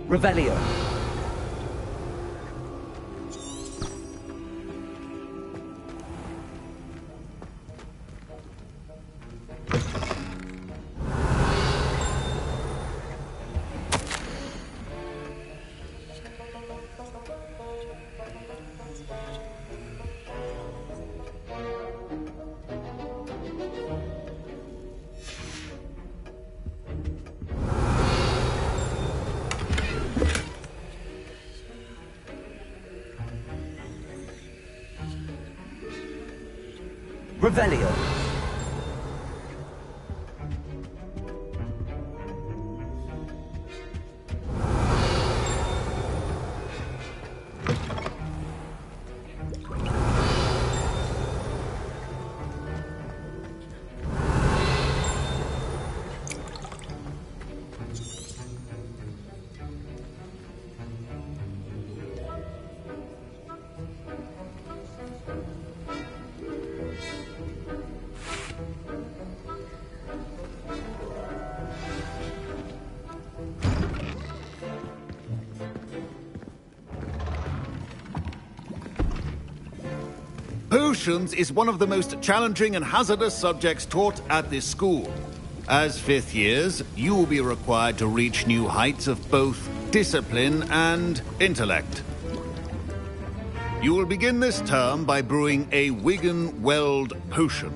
Revelio. Revelio. Potions is one of the most challenging and hazardous subjects taught at this school. As fifth years, you will be required to reach new heights of both discipline and intellect. You will begin this term by brewing a Wigan-Weld potion.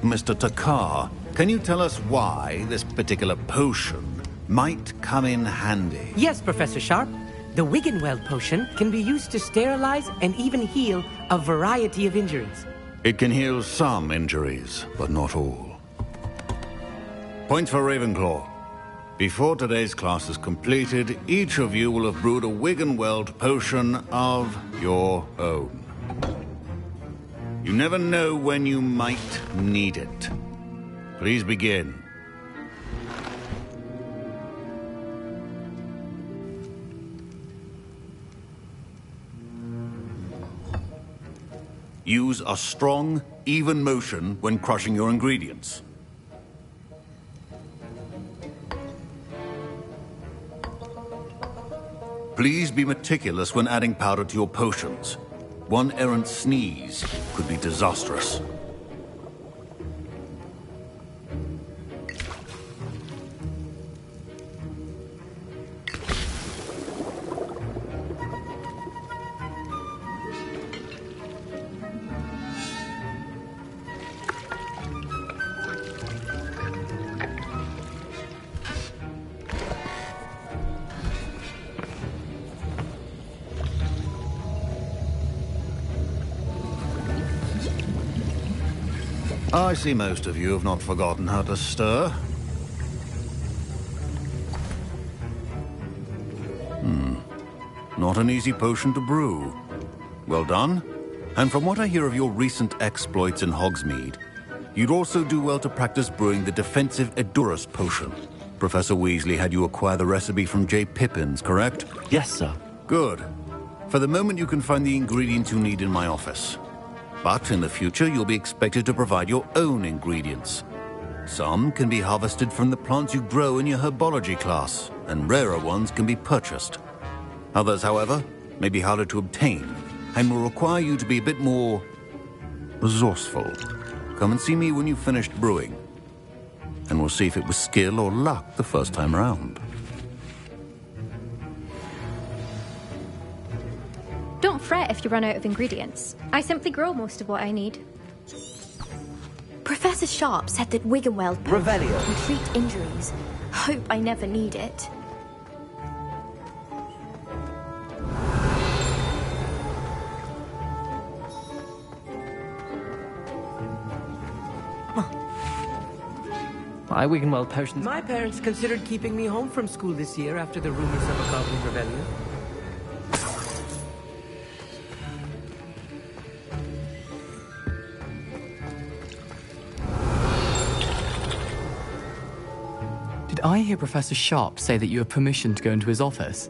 Mr. Takar, can you tell us why this particular potion might come in handy? Yes, Professor Sharp. The Wigan-Weld potion can be used to sterilize and even heal a variety of injuries. It can heal some injuries, but not all. Points for Ravenclaw. Before today's class is completed, each of you will have brewed a Wigan-Weld potion of your own. You never know when you might need it. Please begin. Use a strong, even motion when crushing your ingredients. Please be meticulous when adding powder to your potions. One errant sneeze could be disastrous. I see most of you have not forgotten how to stir. Not an easy potion to brew. Well done. And from what I hear of your recent exploits in Hogsmeade, you'd also do well to practice brewing the defensive Edurus potion. Professor Weasley had you acquire the recipe from J. Pippins, correct? Yes, sir. Good. For the moment, you can find the ingredients you need in my office. But in the future, you'll be expected to provide your own ingredients. Some can be harvested from the plants you grow in your herbology class, and rarer ones can be purchased. Others, however, may be harder to obtain, and will require you to be a bit more resourceful. Come and see me when you've finished brewing, and we'll see if it was skill or luck the first time around. Don't fret if you run out of ingredients. I simply grow most of what I need. Professor Sharp said that Wigan-Weld Revelio. can treat injuries. Hope I never need it. My Wigan-Weld potions. My parents considered keeping me home from school this year after the rumors of a goblin rebellion. Did I hear Professor Sharp say that you have permission to go into his office?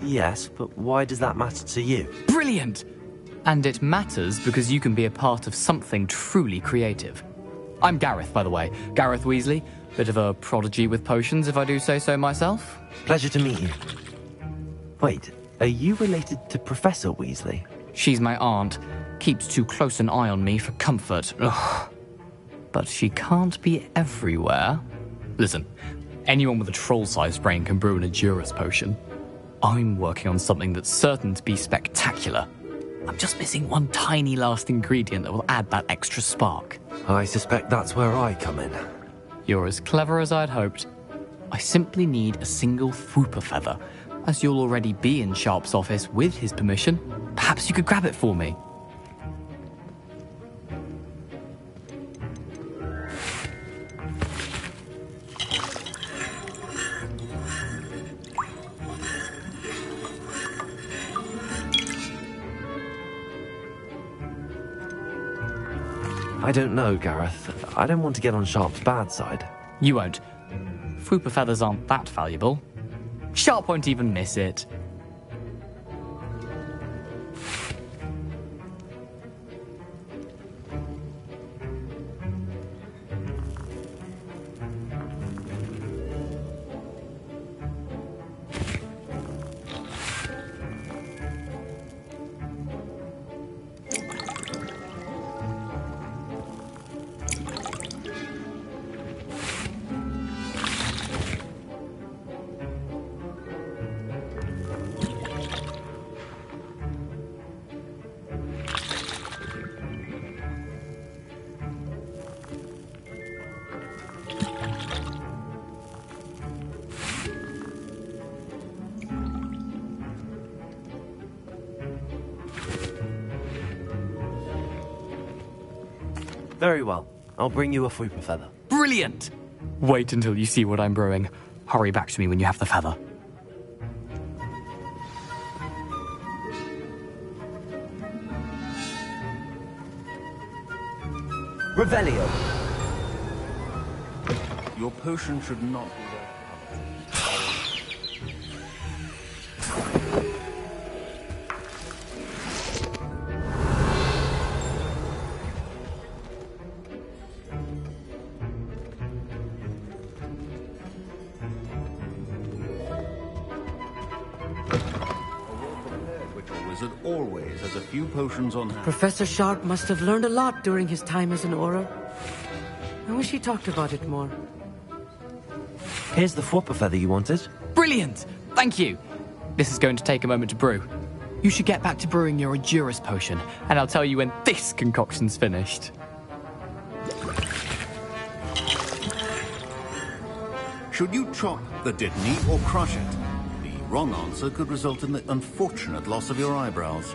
Yes, but why does that matter to you? Brilliant! And it matters because you can be a part of something truly creative. I'm Gareth, by the way. Gareth Weasley. Bit of a prodigy with potions, if I do say so myself. Pleasure to meet you. Wait, are you related to Professor Weasley? She's my aunt. Keeps too close an eye on me for comfort. Ugh. But she can't be everywhere. Listen, anyone with a troll-sized brain can brew an Edurus potion. I'm working on something that's certain to be spectacular. I'm just missing one tiny last ingredient that will add that extra spark. I suspect that's where I come in. You're as clever as I'd hoped. I simply need a single Fwooper feather. As you'll already be in Sharp's office with his permission, perhaps you could grab it for me. I don't know, Gareth. I don't want to get on Sharp's bad side. You won't. Fwooper feathers aren't that valuable. Sharp won't even miss it. Very well. I'll bring you a Fwooper feather. Brilliant! Wait until you see what I'm brewing. Hurry back to me when you have the feather. Revelio. Your potion should not be there. Wizard always has a few potions on hand. Professor Sharp must have learned a lot during his time as an Auror. I wish he talked about it more. Here's the Fwooper feather you wanted. Brilliant! Thank you! This is going to take a moment to brew. You should get back to brewing your Edurus potion, and I'll tell you when this concoction's finished. Should you chop the Dittany or crush it? The wrong answer could result in the unfortunate loss of your eyebrows.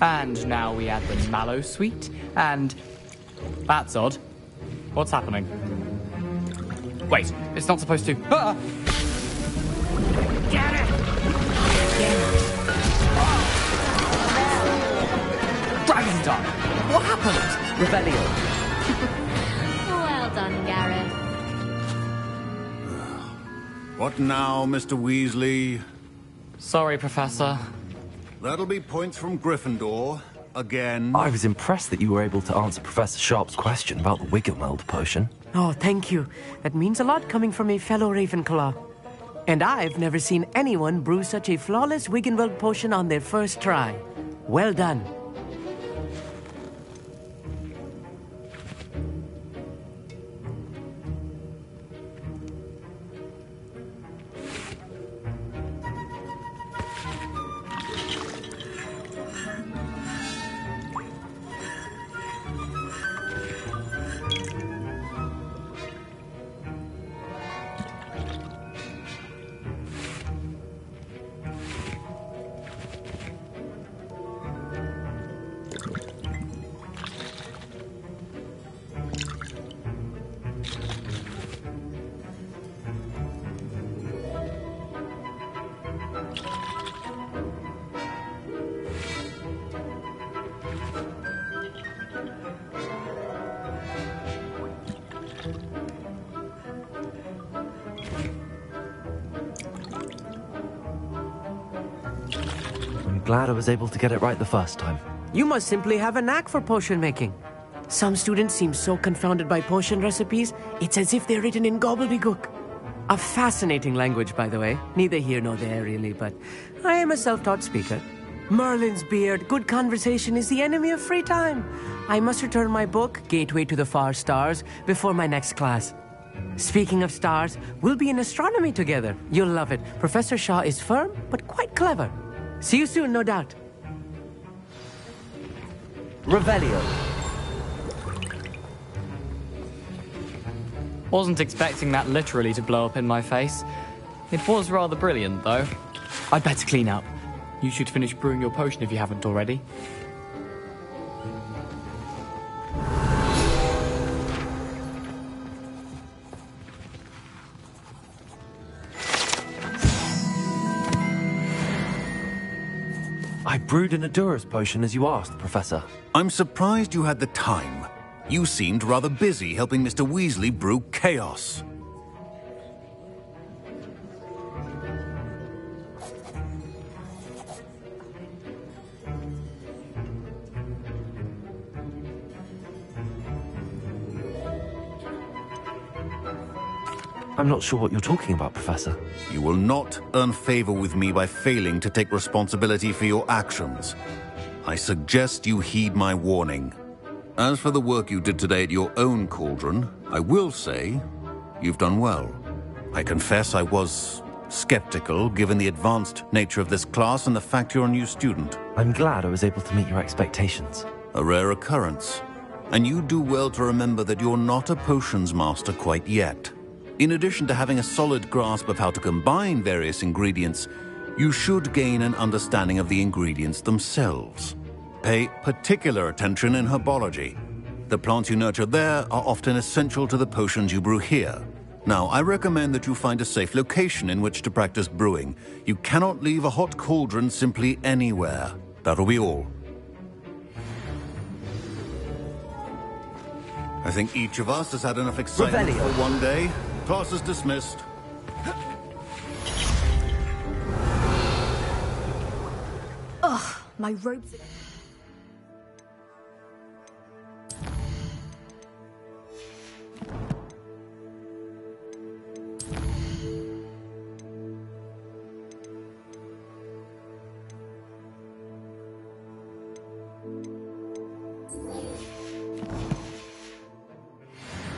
And now we add the mallow sweet, and... That's odd. What's happening? Wait, it's not supposed to... Ah! Get it! Dragon time! What happened? Revelio. Well done, Gareth. What now, Mr. Weasley? Sorry, Professor. That'll be points from Gryffindor. Again. I was impressed that you were able to answer Professor Sharp's question about the Wiggenweld potion. Oh, thank you. That means a lot coming from a fellow Ravenclaw. And I've never seen anyone brew such a flawless Wiggenweld potion on their first try. Well done. Glad I was able to get it right the first time. You must simply have a knack for potion making. Some students seem so confounded by potion recipes, it's as if they're written in gobbledygook. A fascinating language, by the way. Neither here nor there, really, but I am a self-taught speaker. Merlin's beard, good conversation is the enemy of free time. I must return my book, Gateway to the Far Stars, before my next class. Speaking of stars, we'll be in astronomy together. You'll love it. Professor Shaw is firm, but quite clever. See you soon, no doubt. Revelio. Wasn't expecting that literally to blow up in my face. It was rather brilliant, though. I'd better clean up. You should finish brewing your potion if you haven't already. I brewed an Adura's potion as you asked, Professor. I'm surprised you had the time. You seemed rather busy helping Mr. Weasley brew chaos. I'm not sure what you're talking about, Professor. You will not earn favor with me by failing to take responsibility for your actions. I suggest you heed my warning. As for the work you did today at your own cauldron, I will say you've done well. I confess I was skeptical given the advanced nature of this class and the fact you're a new student. I'm glad I was able to meet your expectations. A rare occurrence. And you do well to remember that you're not a potions master quite yet. In addition to having a solid grasp of how to combine various ingredients, you should gain an understanding of the ingredients themselves. Pay particular attention in herbology. The plants you nurture there are often essential to the potions you brew here. Now, I recommend that you find a safe location in which to practice brewing. You cannot leave a hot cauldron simply anywhere. That'll be all. I think each of us has had enough excitement Revelio. for one day. Class is dismissed. Ugh, my robes.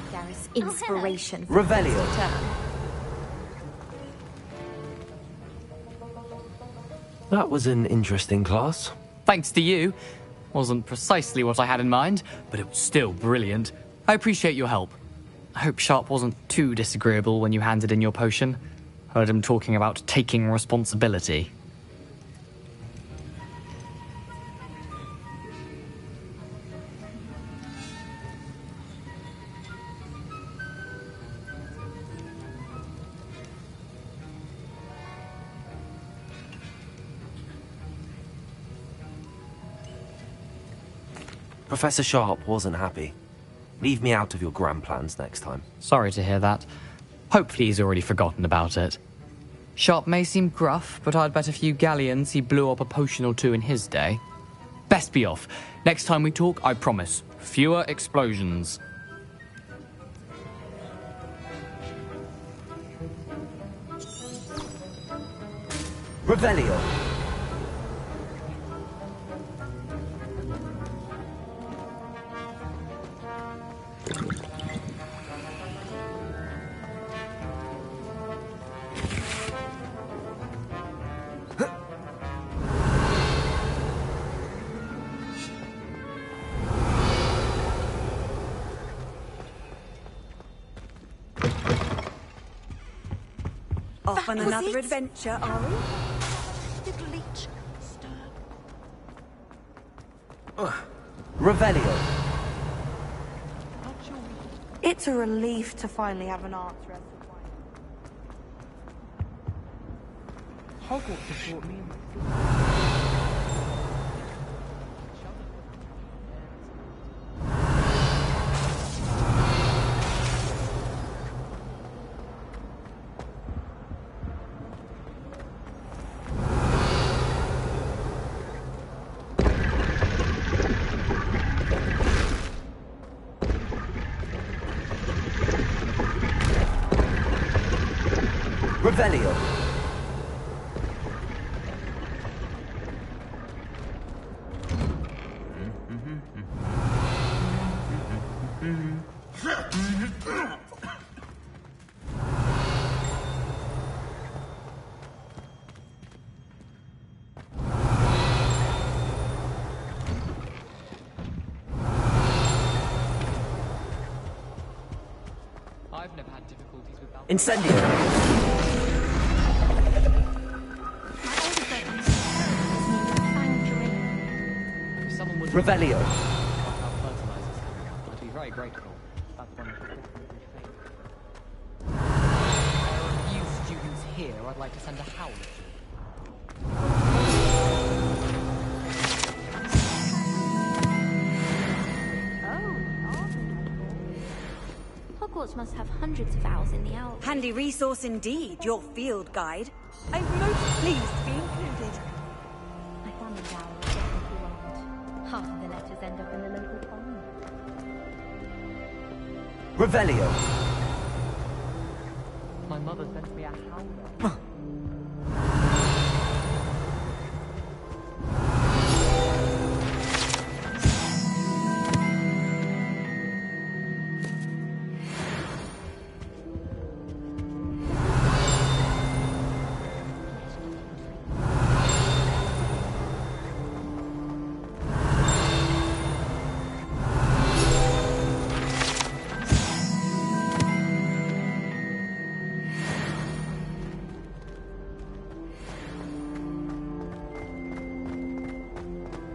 Gareth's inspiration. Revelio. That was an interesting class. Thanks to you. Wasn't precisely what I had in mind, but it was still brilliant. I appreciate your help. I hope Sharp wasn't too disagreeable when you handed in your potion. Heard him talking about taking responsibility. Professor Sharp wasn't happy. Leave me out of your grand plans next time. Sorry to hear that. Hopefully he's already forgotten about it. Sharp may seem gruff, but I'd bet a few galleons he blew up a potion or two in his day. Best be off. Next time we talk, I promise, fewer explosions. Revelio. Off on another adventure, are we? Revelio. It's a relief to finally have an answer. Hogwarts has brought me in. Revelio. I've never had difficulties with that. Incendio. Revelio. I'd be very grateful. That's one of the There are a few students here I'd like to send a howl to. Hogwarts must have hundreds of owls in the owl. Handy resource indeed, your field guide. I'm most pleased to be included. I found the owl definitely wronged. Half of the letters end up in the local pond. Revelio. My mother sent me a howler.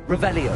Revelio.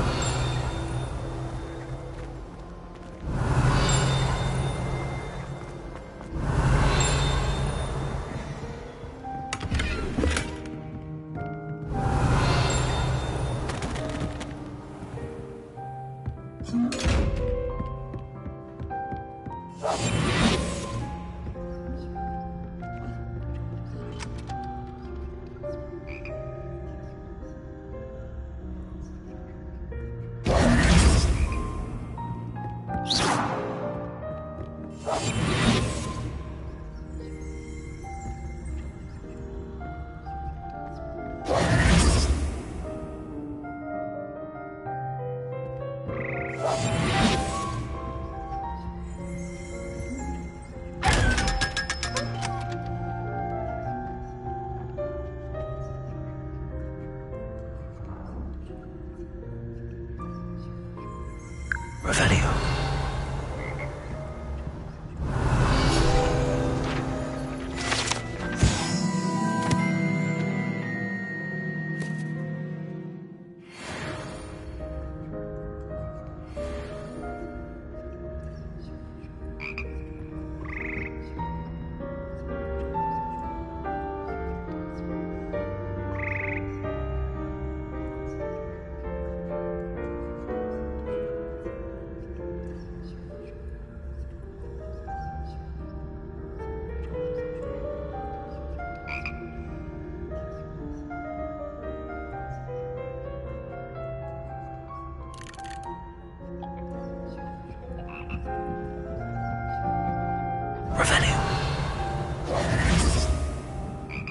Revelio.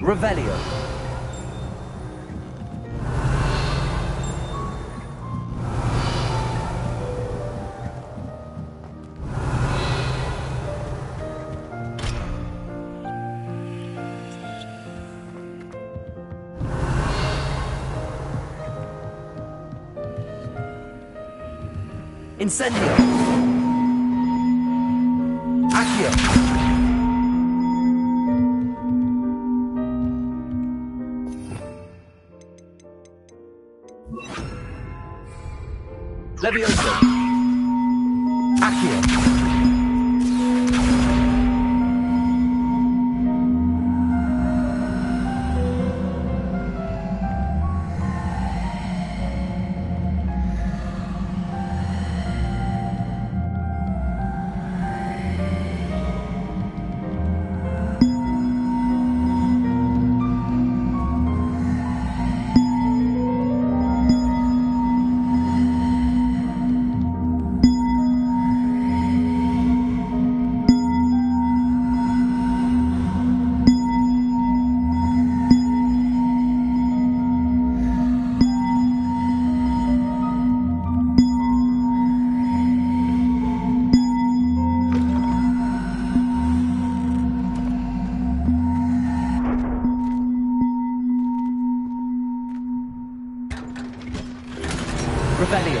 Revelio. Incendio. Accio. Levioso. Accio. Revelio.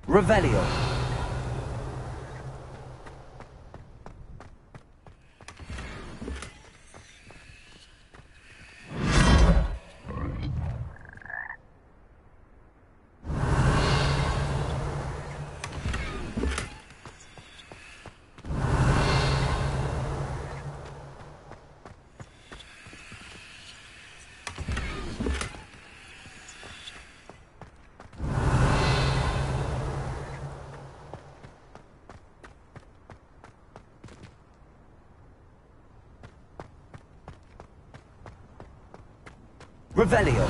Revelio. Revelio.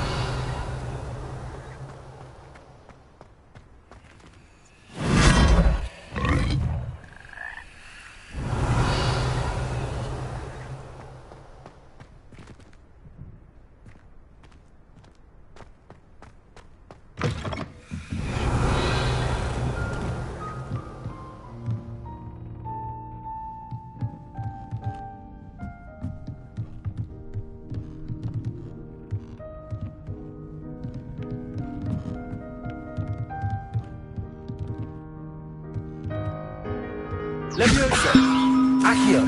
Levioso. Accio.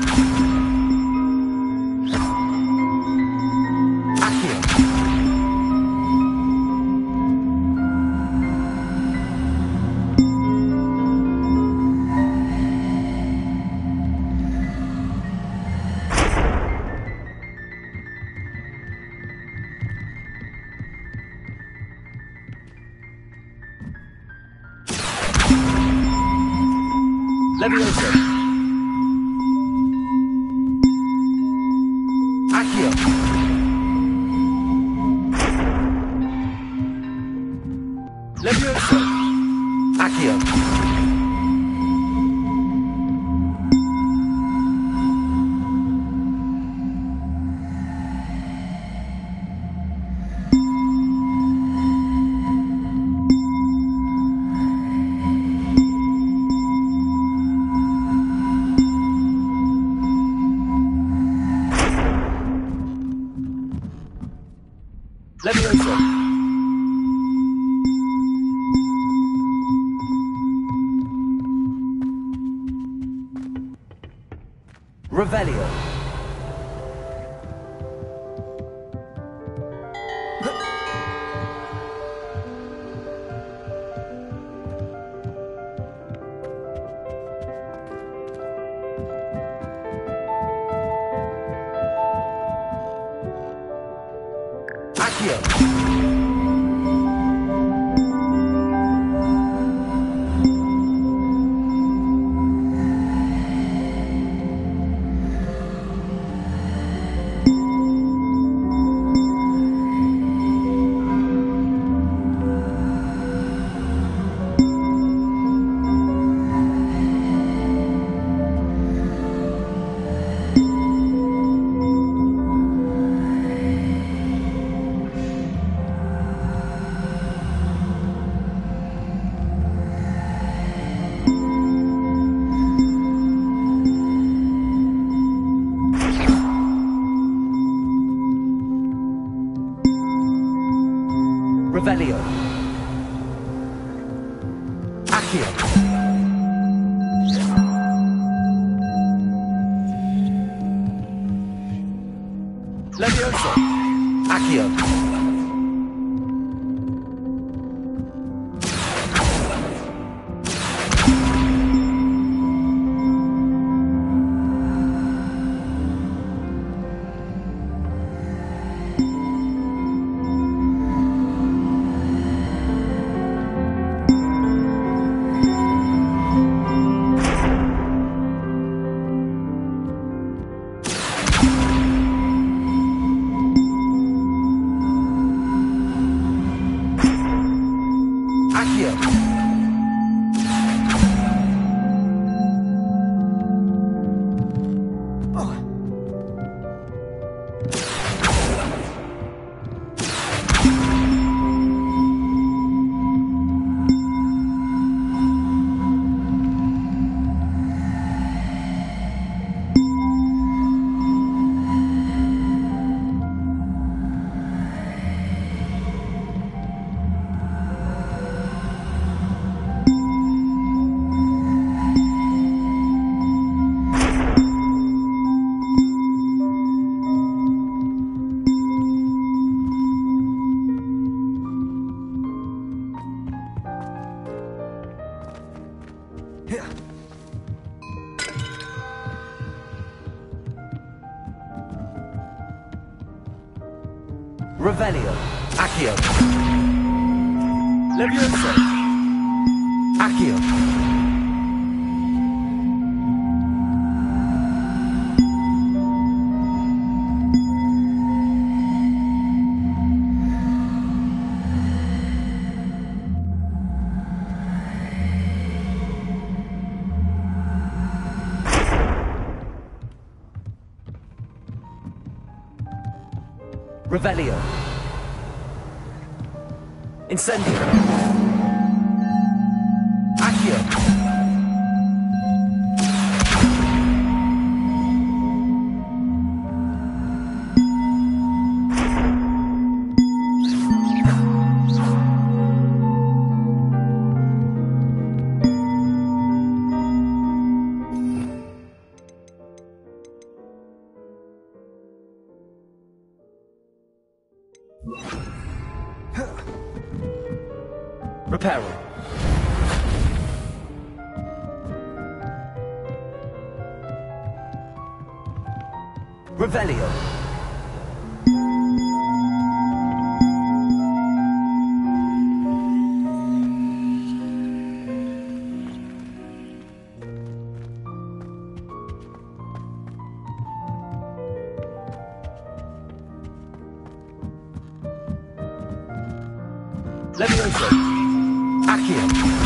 Accio. Levioso. Accio. Levioso. Accio. Levioso. Revelio. Accio. Revelio. Accio. Levioso. Accio. Revelio. Accio. Levioso. Accio. Revelio. Incendio. Accio. Reparo. Revelio. Levioso. Accio.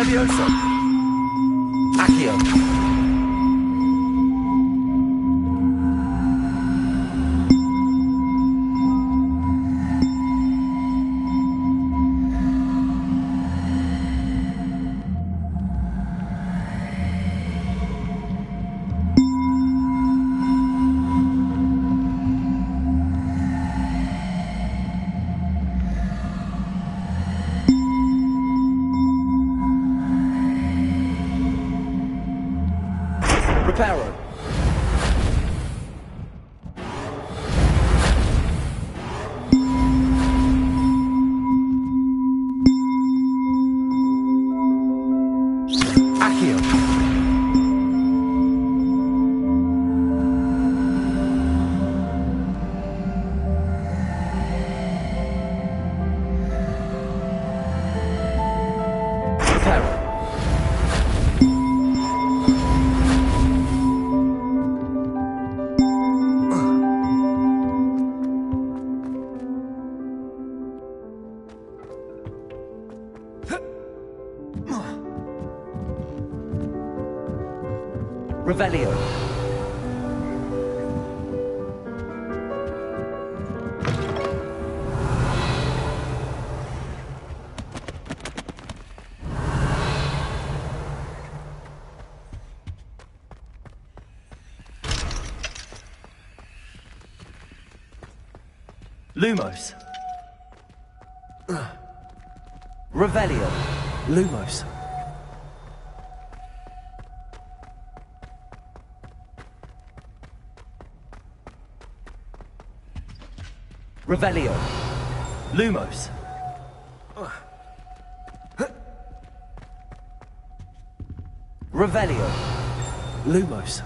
Levioso! Accio! Reparo. Accio. Reparo. Revelio. Lumos. Revelio. Lumos. Revelio. Lumos. Revelio. Lumos.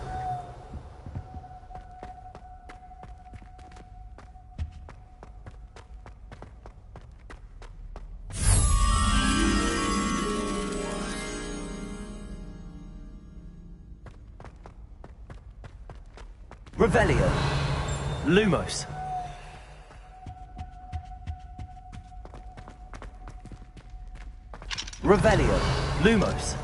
Revelio. Lumos. Revelio. Lumos.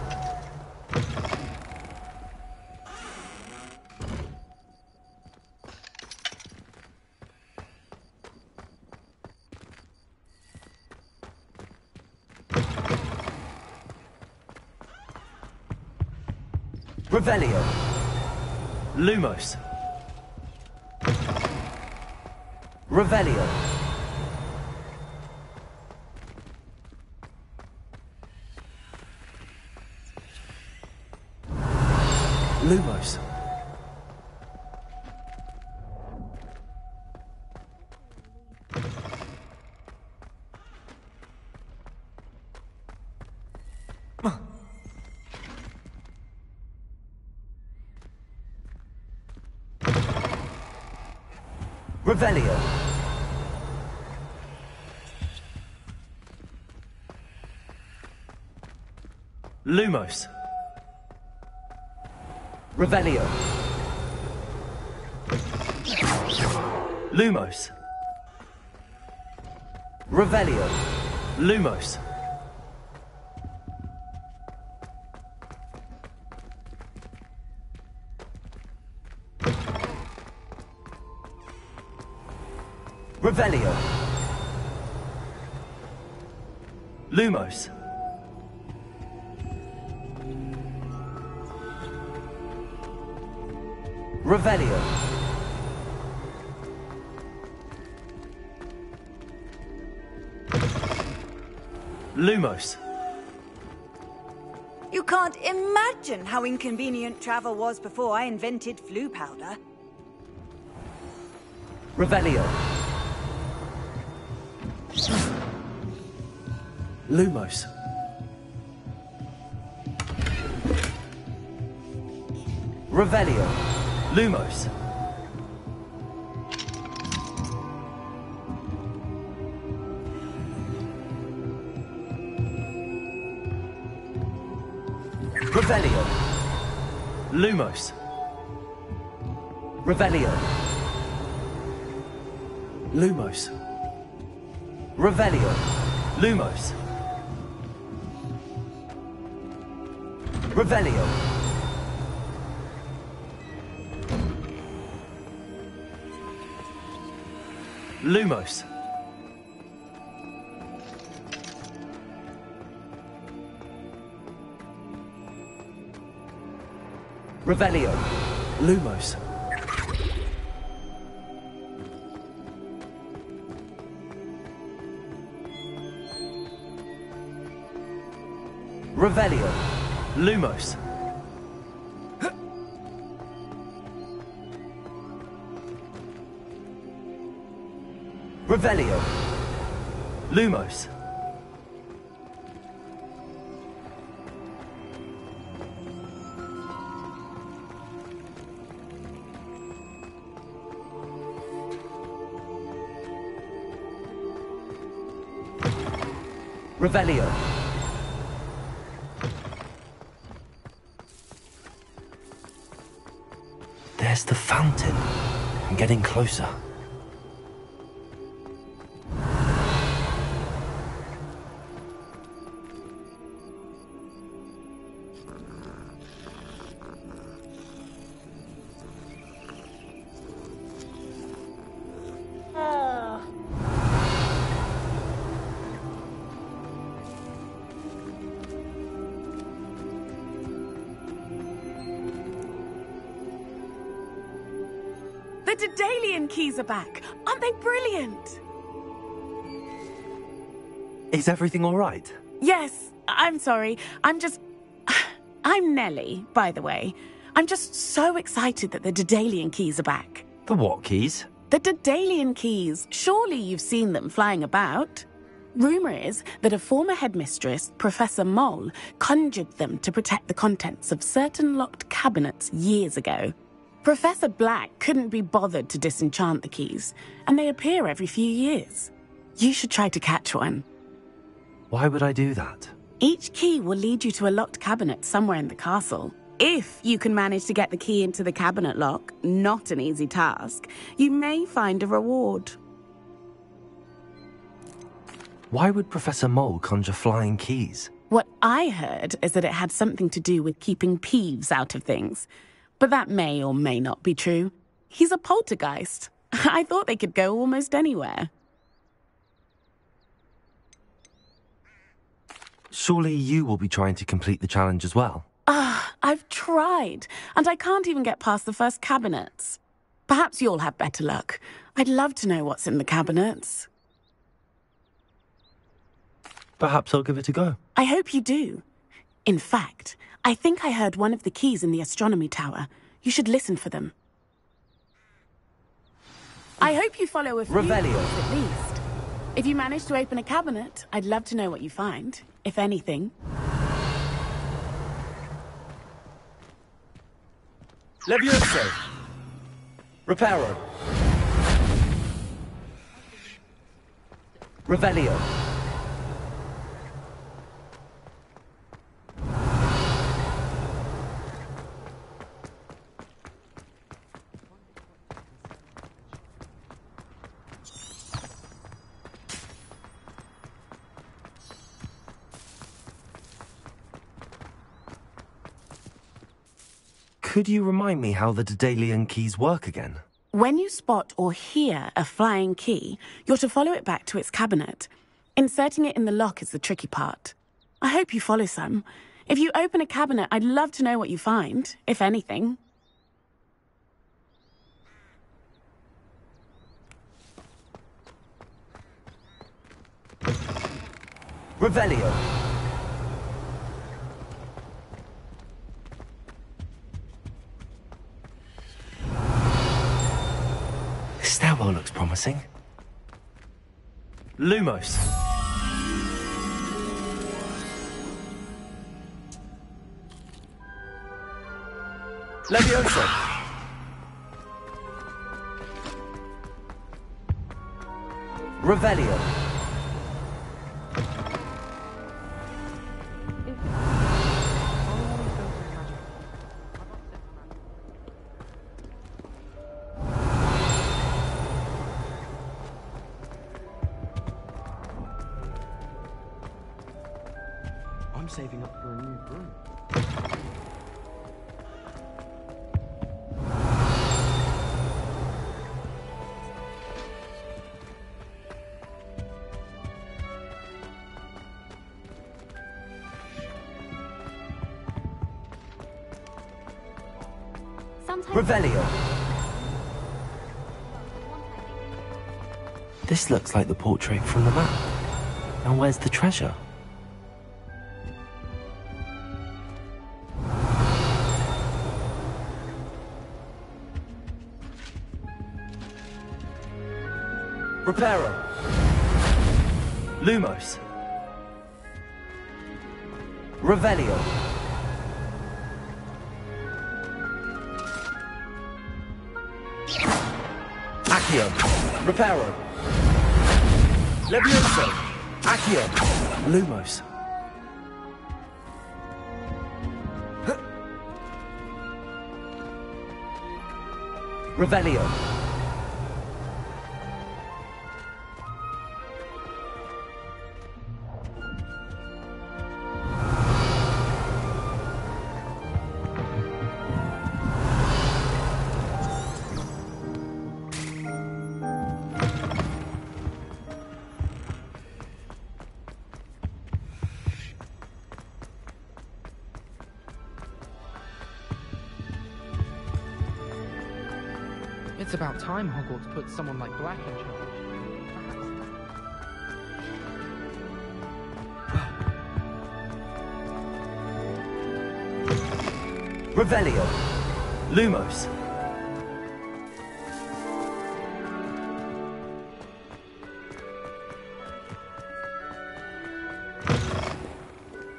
Revelio. Lumos. Revelio. Lumos. Revelio. Lumos. Revelio. Lumos. Revelio. Lumos. Revelio. Lumos. Revelio. Lumos. You can't imagine how inconvenient travel was before I invented flu powder. Revelio. Lumos. Revelio. Lumos. Revelio. Lumos. Revelio. Lumos. Revelio. Lumos. Revelio. Lumos. Revelio. Lumos. Revelio. Lumos. Revelio. Lumos. Revelio. There's the fountain. I'm getting closer. The Daedalian keys are back. Aren't they brilliant? Is everything all right? Yes, I'm sorry. I'm Nellie, by the way. I'm just so excited that the Daedalian keys are back. The what keys? The Daedalian keys. Surely you've seen them flying about. Rumour is that a former headmistress, Professor Mole, conjured them to protect the contents of certain locked cabinets years ago. Professor Black couldn't be bothered to disenchant the keys, and they appear every few years. You should try to catch one. Why would I do that? Each key will lead you to a locked cabinet somewhere in the castle. If you can manage to get the key into the cabinet lock, not an easy task, you may find a reward. Why would Professor Mole conjure flying keys? What I heard is that it had something to do with keeping Peeves out of things. But that may or may not be true. He's a poltergeist. I thought they could go almost anywhere. Surely you will be trying to complete the challenge as well. I've tried, and I can't even get past the first cabinets. Perhaps you'll have better luck. I'd love to know what's in the cabinets. Perhaps I'll give it a go. I hope you do. In fact, I think I heard one of the keys in the astronomy tower. You should listen for them. I hope you follow a few Revelio. clues at least. If you manage to open a cabinet, I'd love to know what you find, if anything. Levioso. Reparo. Revelio. Could you remind me how the Daedalian keys work again? When you spot or hear a flying key, you're to follow it back to its cabinet. Inserting it in the lock is the tricky part. I hope you follow some. If you open a cabinet, I'd love to know what you find, if anything. Revelio. This stairwell looks promising. Lumos. Levioso. Revelio. I'm saving up for a new broom. Revelio. This looks like the portrait from the map. And where's the treasure? Reparo. Lumos. Revelio. Accio. Reparo. Levioso. Accio. Lumos. Revelio. It's about time Hogwarts put someone like Black in charge. Revelio. Lumos.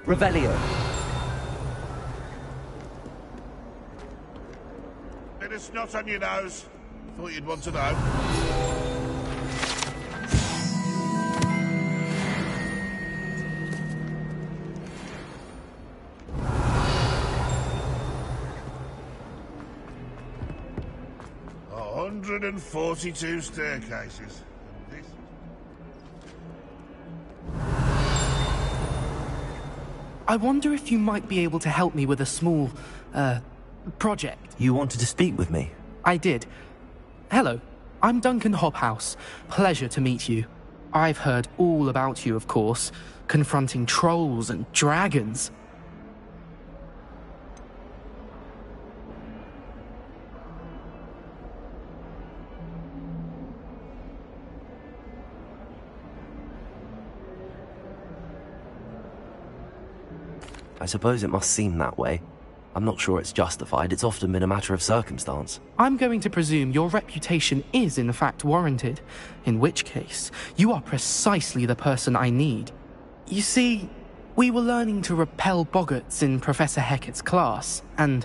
Revelio. Bit of snot on your nose. Thought you'd want to know. A 142 staircases. And this... I wonder if you might be able to help me with a small, project. You wanted to speak with me? I did. Hello, I'm Duncan Hobhouse. Pleasure to meet you. I've heard all about you, of course, confronting trolls and dragons. I suppose it must seem that way. I'm not sure it's justified. It's often been a matter of circumstance. I'm going to presume your reputation is in fact warranted, in which case, you are precisely the person I need. You see, we were learning to repel boggarts in Professor Hecat's class, and,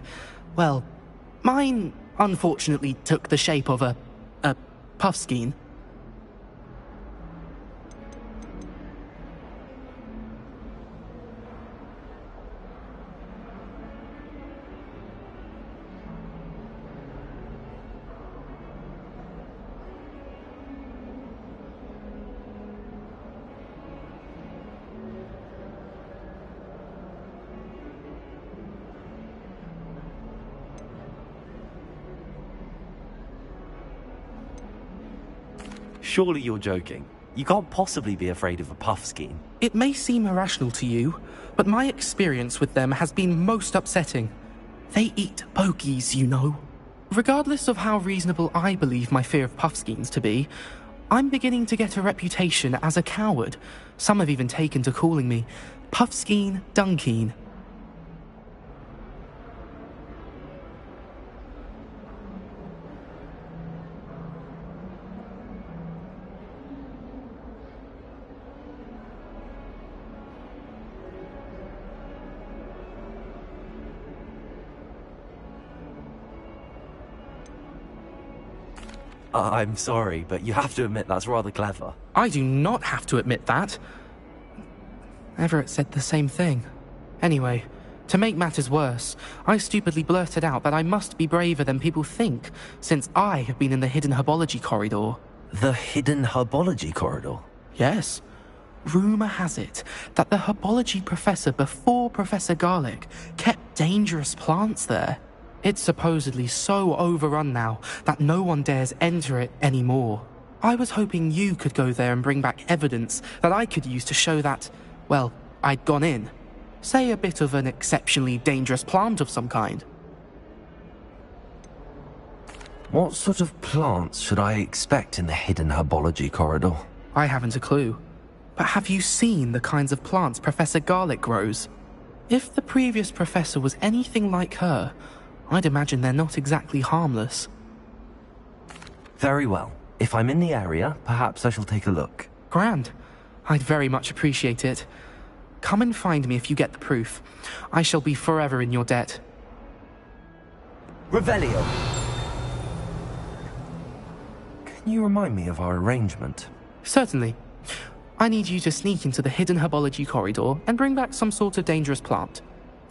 well, mine unfortunately took the shape of a puffskein. Surely you're joking. You can't possibly be afraid of a puffskein. It may seem irrational to you, but my experience with them has been most upsetting. They eat bogies, you know. Regardless of how reasonable I believe my fear of puffskeins to be, I'm beginning to get a reputation as a coward. Some have even taken to calling me Puffskein Dunkeen. I'm sorry, but you have to admit that's rather clever. I do not have to admit that. Everett said the same thing. Anyway, to make matters worse, I stupidly blurted out that I must be braver than people think, since I have been in the hidden herbology corridor. The hidden herbology corridor? Yes. Rumour has it that the herbology professor before Professor Garlick kept dangerous plants there. It's supposedly so overrun now that no one dares enter it anymore. I was hoping you could go there and bring back evidence that I could use to show that, well, I'd gone in. Say a bit of an exceptionally dangerous plant of some kind. What sort of plants should I expect in the hidden herbology corridor? I haven't a clue. But have you seen the kinds of plants Professor Garlic grows? If the previous professor was anything like her, I'd imagine they're not exactly harmless. Very well. If I'm in the area, perhaps I shall take a look. Grand. I'd very much appreciate it. Come and find me if you get the proof. I shall be forever in your debt. Revelio! Can you remind me of our arrangement? Certainly. I need you to sneak into the hidden herbology corridor and bring back some sort of dangerous plant.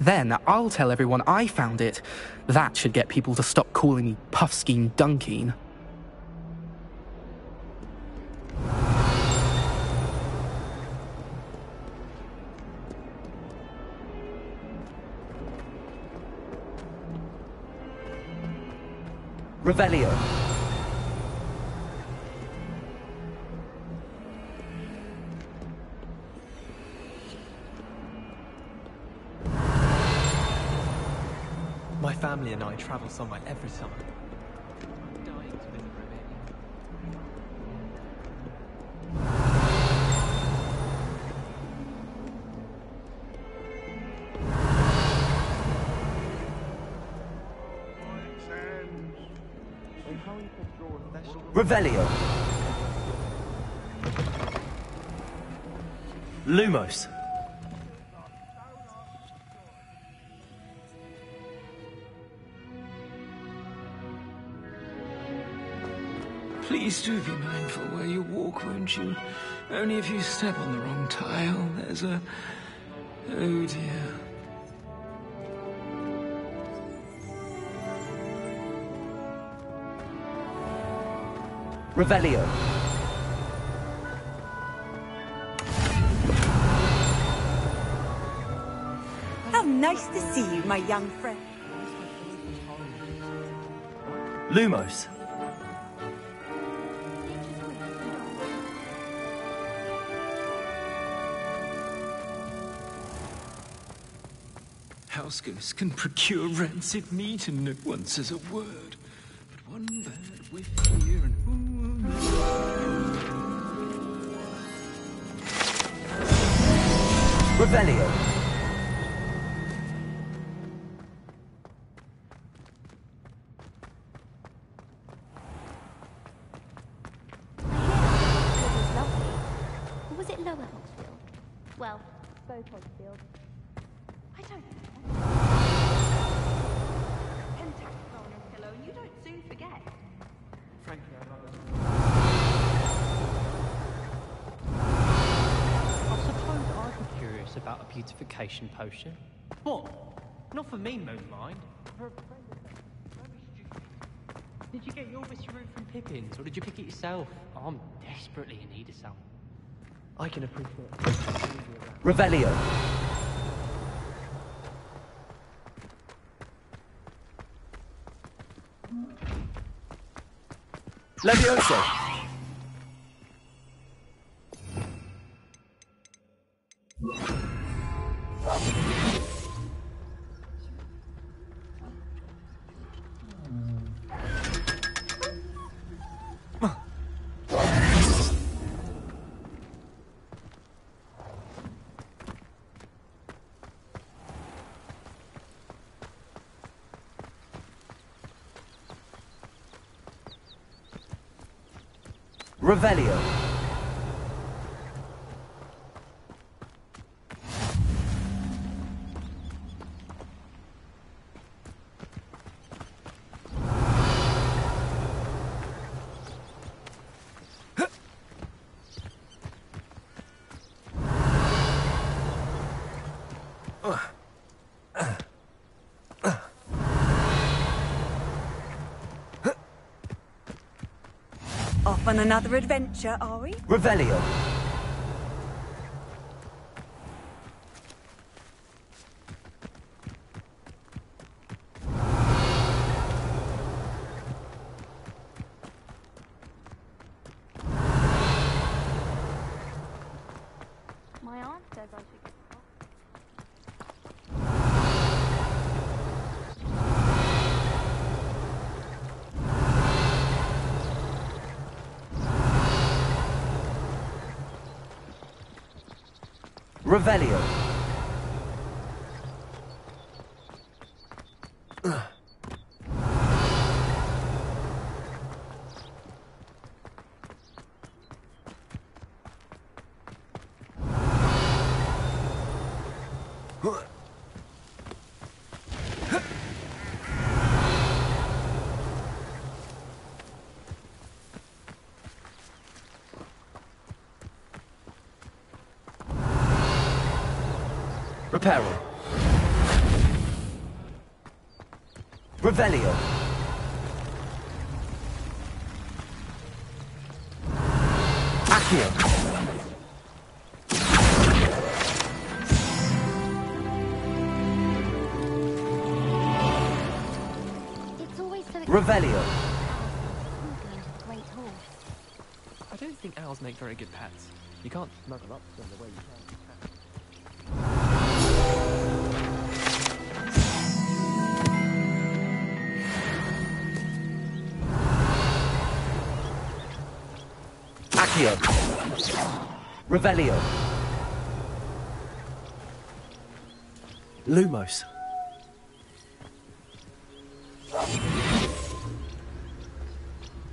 Then I'll tell everyone I found it. That should get people to stop calling me Puffskein Dunkeen. Revelio! My family and I travel somewhere every summer. I'm dying to visit Revelio! Lumos! Please do be mindful where you walk, won't you? Only if you step on the wrong tile, there's a... Oh dear. Revelio! How nice to see you, my young friend. Lumos! House ghosts can procure rancid meat and no one says a word. But one bad whiff here and... Revelio! Or was it Lower Hogsfield? Well, both Hogsfield. I don't know. Pentax on a pillow, and you don't soon forget. Frankly, I suppose I'd be curious about a beautification potion. What? Not for me, Moonmind. For a friend of mine. Very stupid. Did you get your root from Pippins, or did you pick it yourself? I'm desperately in need of some. I can appreciate it. Revelio! Levioso! Revelio! Off on another adventure, are we? Revelio! My aunt says I should get caught. Revelio. Reparo. Revelio. Accio. It's always so Revelio. Great horse. I don't think owls make very good pets. You can't snuggle up to them the way you can. Accio. Revelio. Lumos.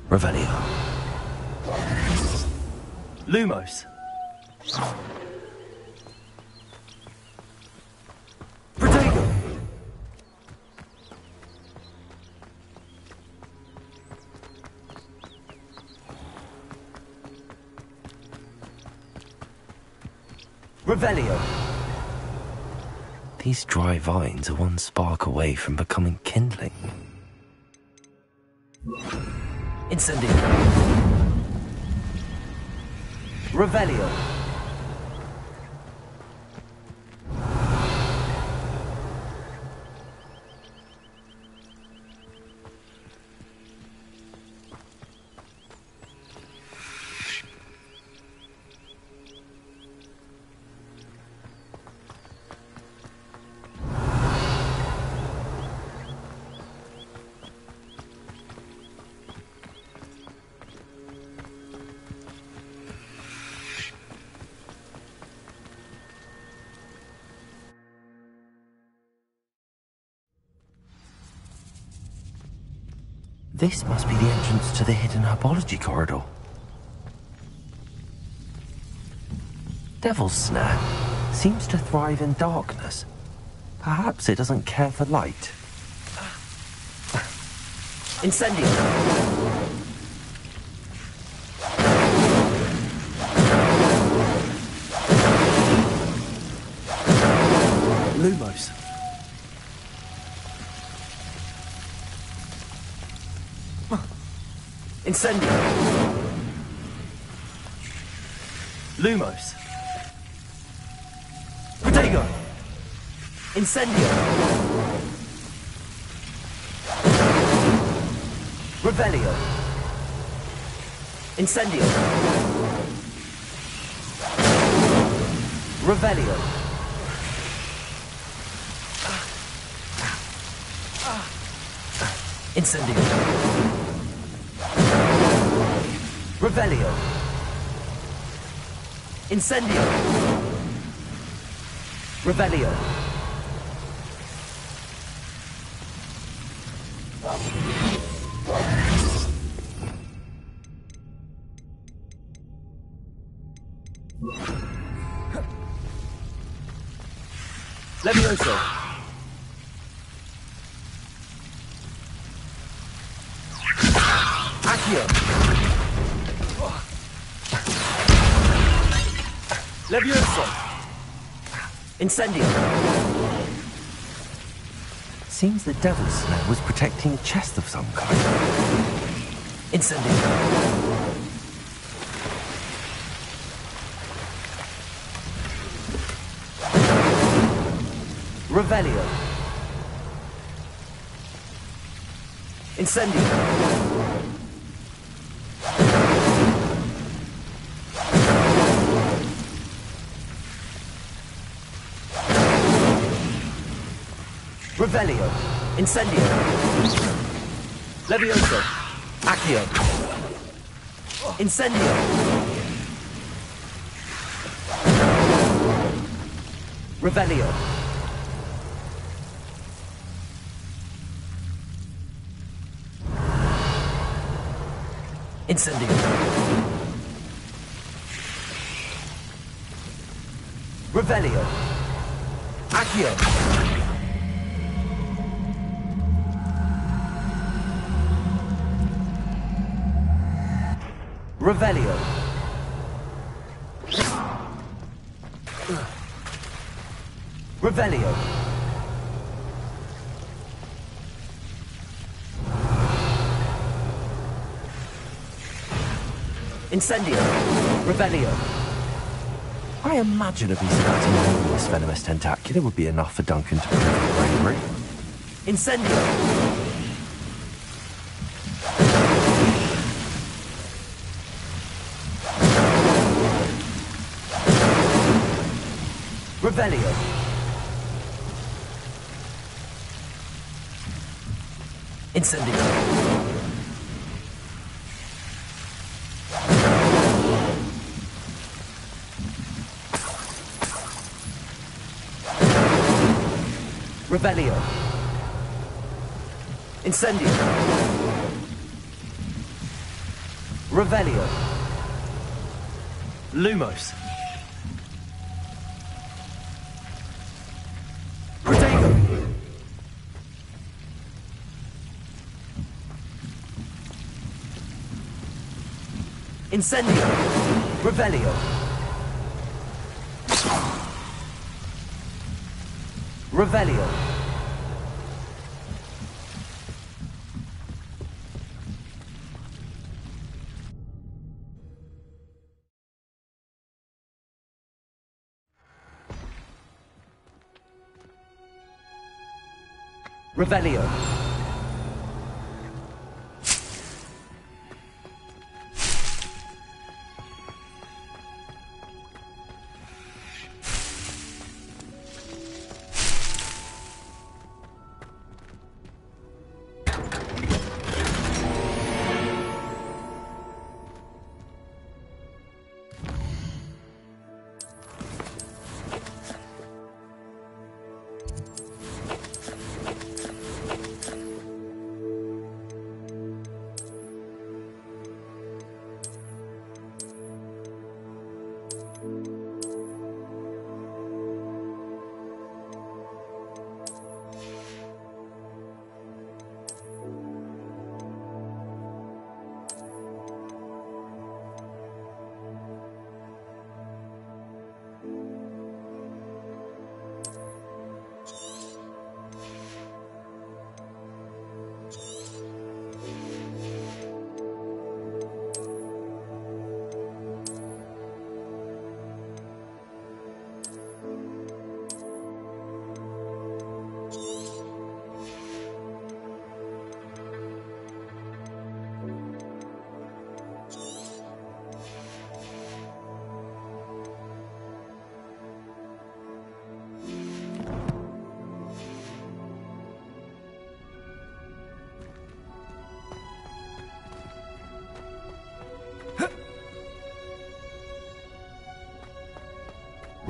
Revelio. Lumos. Protego. Revelio. These dry vines are one spark away from becoming kindling. Incendio. Revelio. This must be the entrance to the hidden herbology corridor. Devil's Snare seems to thrive in darkness. Perhaps it doesn't care for light. Incendio. Lumos. Incendio. Lumos. Protego. Incendio. Revelio. Incendio. Revelio. Incendio. Revelio. Incendio. Revelio. Levioso. Accio. Levioso. Incendio. Seems the Devil's Snare was protecting a chest of some kind. Incendio. Revelio. Incendio. Revelio. Incendio. Levioso. Accio. Incendio. Revelio. Incendio. Revelio. Accio. Revelio. Revelio. Incendio. Revelio. I imagine a piece of acting venomous tentacular would be enough for Duncan to prove his bravery. Incendio. Revelio. Incendio. Revelio. Incendio. Revelio. Lumos. Protego. Incendio. Revelio. Revelio. Revelio.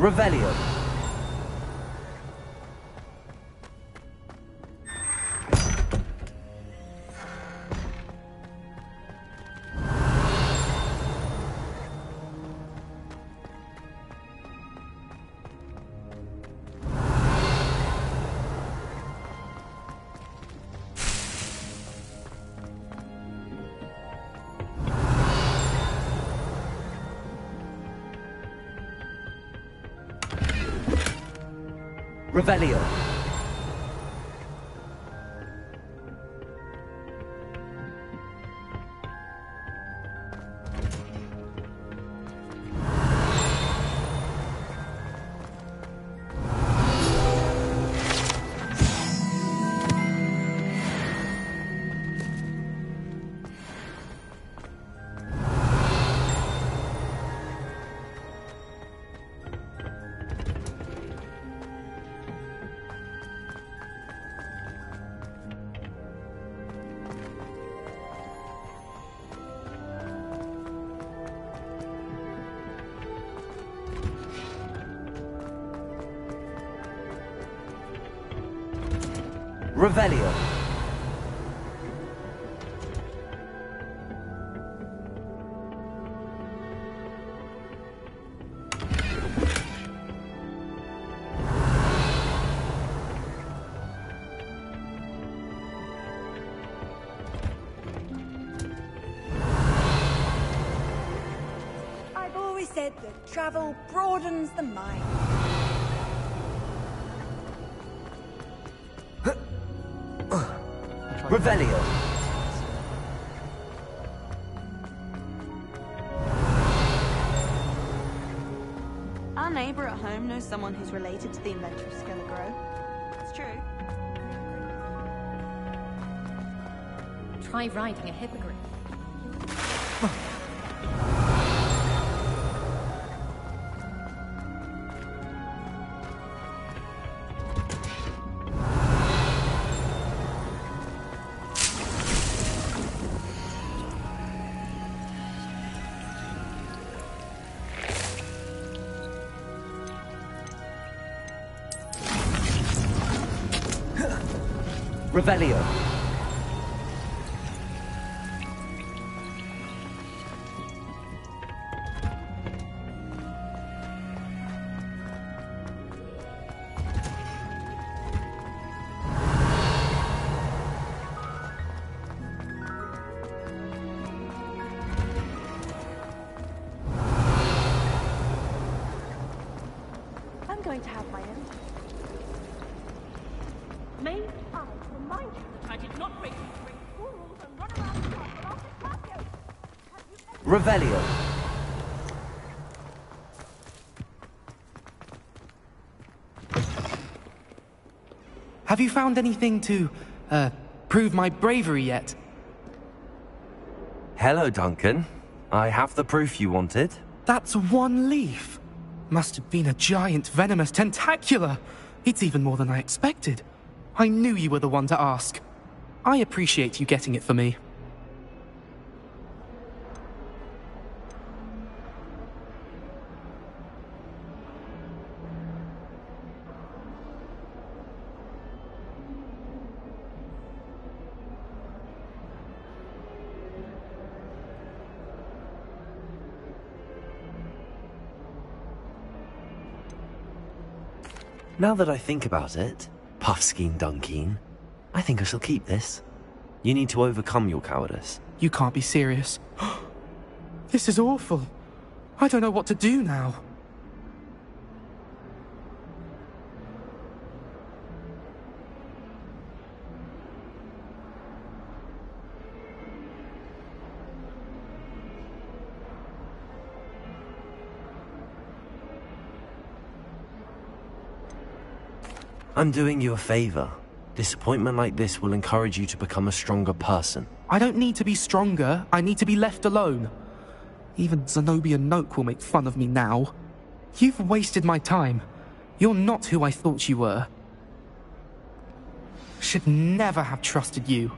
Revelio. Revelio. Revelio. I've always said that travel broadens the mind. Revelio. Our neighbor at home knows someone who's related to the inventor of Skelegro. It's true. Try riding a hippogriff. Revelio. I'm going to have my own. May I remind you that I did not break school rules and run around the castle after curfew. Revelio. Have you found anything to, prove my bravery yet? Hello, Duncan. I have the proof you wanted. That's one leaf. Must have been a giant venomous tentacula. It's even more than I expected. I knew you were the one to ask. I appreciate you getting it for me. Now that I think about it, Puffskein Dunkeen, I think I shall keep this. You need to overcome your cowardice. You can't be serious. This is awful. I don't know what to do now. I'm doing you a favor. Disappointment like this will encourage you to become a stronger person. I don't need to be stronger, I need to be left alone. Even Zenobia Noak will make fun of me now. You've wasted my time. You're not who I thought you were. Should never have trusted you.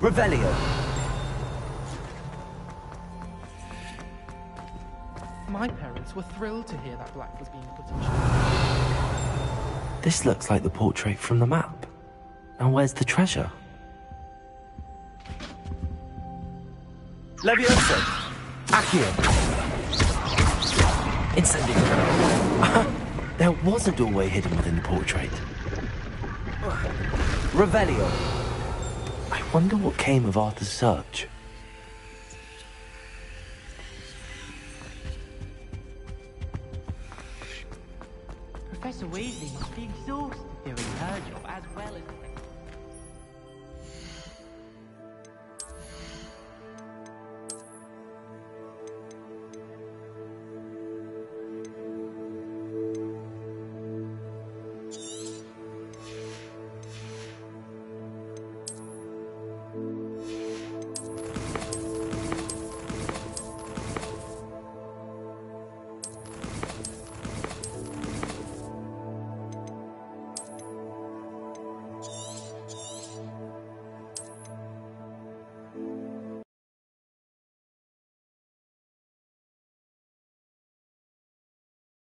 Revelio. My parents were thrilled to hear that Black was being put in charge. This looks like the portrait from the map. Now where's the treasure? Levioso! Accio! Incendio! There was a doorway hidden within the portrait. Revelio! I wonder what came of Arthur's search. Professor Weasley must be exhausted doing her job as well as...